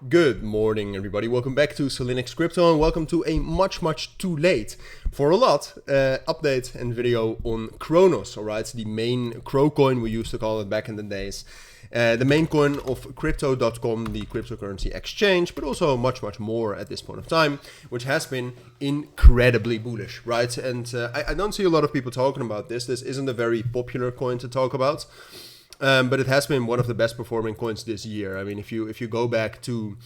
Good morning, everybody. Welcome back to cilinixfxcapital and welcome to a much too late for a lot update and video on Cronos. Alright, the main Crow coin, we used to call it back in the days. The main coin of crypto.com, the cryptocurrency exchange, but also much more at this point of time, which has been incredibly bullish, right? And I don't see a lot of people talking about this. This isn't a very popular coin to talk about. But it has been one of the best performing coins this year. I mean, if you go back to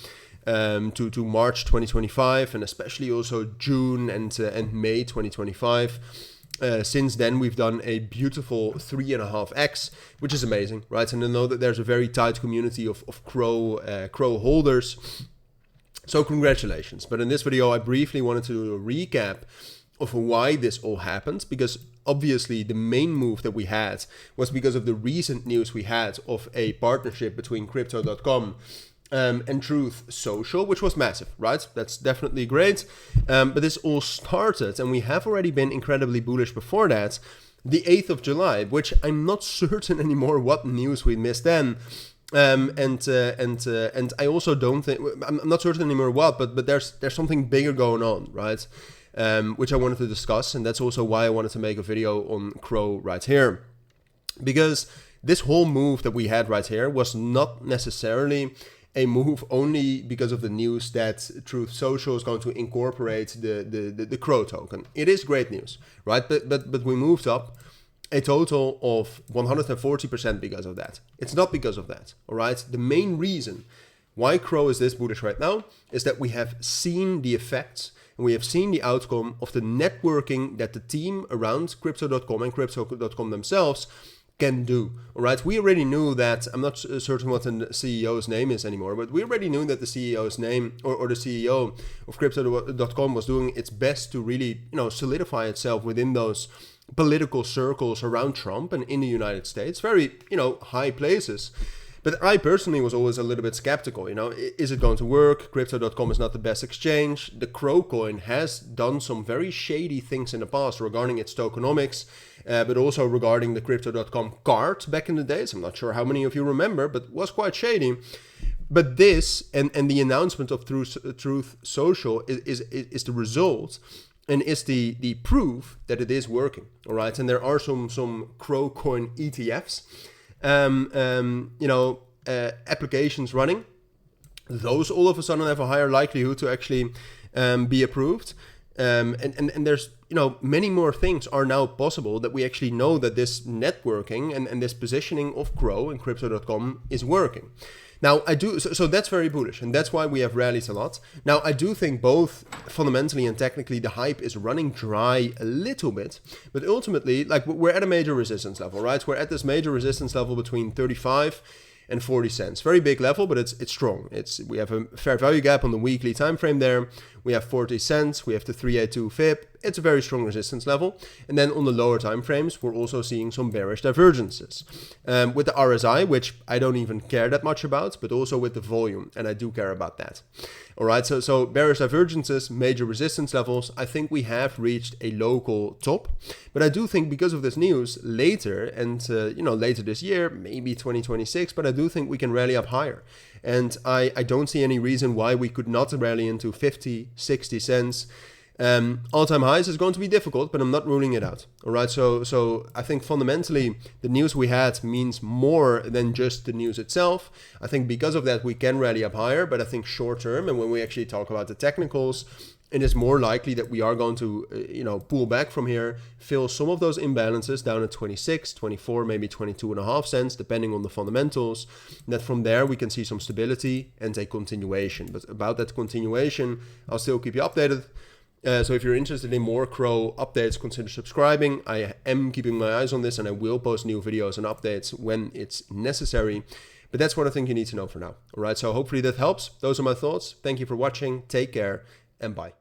March 2025 and especially also June and May 2025, since then we've done a beautiful 3.5x, which is amazing, right? And I know that there's a very tight community of Crow holders. So congratulations. But in this video, I briefly wanted to do a recap of why this all happened, because obviously the main move that we had was because of the recent news we had of a partnership between crypto.com and Truth Social, which was massive, right? That's definitely great. But this all started, and we have already been incredibly bullish before that, the 8th of July, which I'm not certain anymore what news we missed then. And I also don't think, I'm not certain anymore what, but there's something bigger going on, right? Which I wanted to discuss, and that's also why I wanted to make a video on Crow right here. Because this whole move that we had right here was not necessarily a move only because of the news that Truth Social is going to incorporate the Crow token. It is great news, right? But we moved up a total of 140% because of that. It's not because of that, all right? The main reason why Crow is this bullish right now is that we have seen the effects and we have seen the outcome of the networking that the team around crypto.com and crypto.com themselves can do. All right, we already knew that, I'm not certain what the CEO's name is anymore, but we already knew that the CEO's name or the CEO of crypto.com was doing its best to really, solidify itself within those political circles around Trump and in the United States, very, high places. But I personally was always a little bit skeptical, is it going to work? Crypto.com is not the best exchange. The Crow coin has done some very shady things in the past regarding its tokenomics, but also regarding the Crypto.com card back in the days. I'm not sure how many of you remember, but it was quite shady. But this and the announcement of Truth Social is the result and is the proof that it is working, all right? And there are some Crow coin ETFs. Applications running, those all of a sudden have a higher likelihood to actually be approved. And there's, many more things are now possible that we actually know that this networking and this positioning of Crow and crypto.com is working. Now, so that's very bullish, and that's why we have rallied a lot. Now, I do think both fundamentally and technically the hype is running dry a little bit, but ultimately, we're at a major resistance level, right? We're at this major resistance level between 35 and 40 cents. Very big level, but it's strong. We have a fair value gap on the weekly time frame there. We have 40 cents. We have the 382 FIB. It's a very strong resistance level. And then on the lower time frames, we're also seeing some bearish divergences. With the RSI, which I don't even care that much about, but also with the volume, and I do care about that. All right, so bearish divergences, major resistance levels. I think we have reached a local top, but I do think because of this news later and later this year, maybe 2026, but I do think we can rally up higher. And I don't see any reason why we could not rally into 50, 60 cents. All-time highs is going to be difficult, but I'm not ruling it out. All right, so I think fundamentally the news we had means more than just the news itself. I think because of that we can rally up higher, but I think short term, and when we actually talk about the technicals, it is more likely that we are going to, pull back from here, fill some of those imbalances down at 26, 24, maybe 22.5 cents, depending on the fundamentals. That from there we can see some stability and a continuation. But about that continuation, I'll still keep you updated. So if you're interested in more Crow updates, consider subscribing. I am keeping my eyes on this, and I will post new videos and updates when it's necessary. But that's what I think you need to know for now. All right, so hopefully that helps. Those are my thoughts. Thank you for watching. Take care and bye.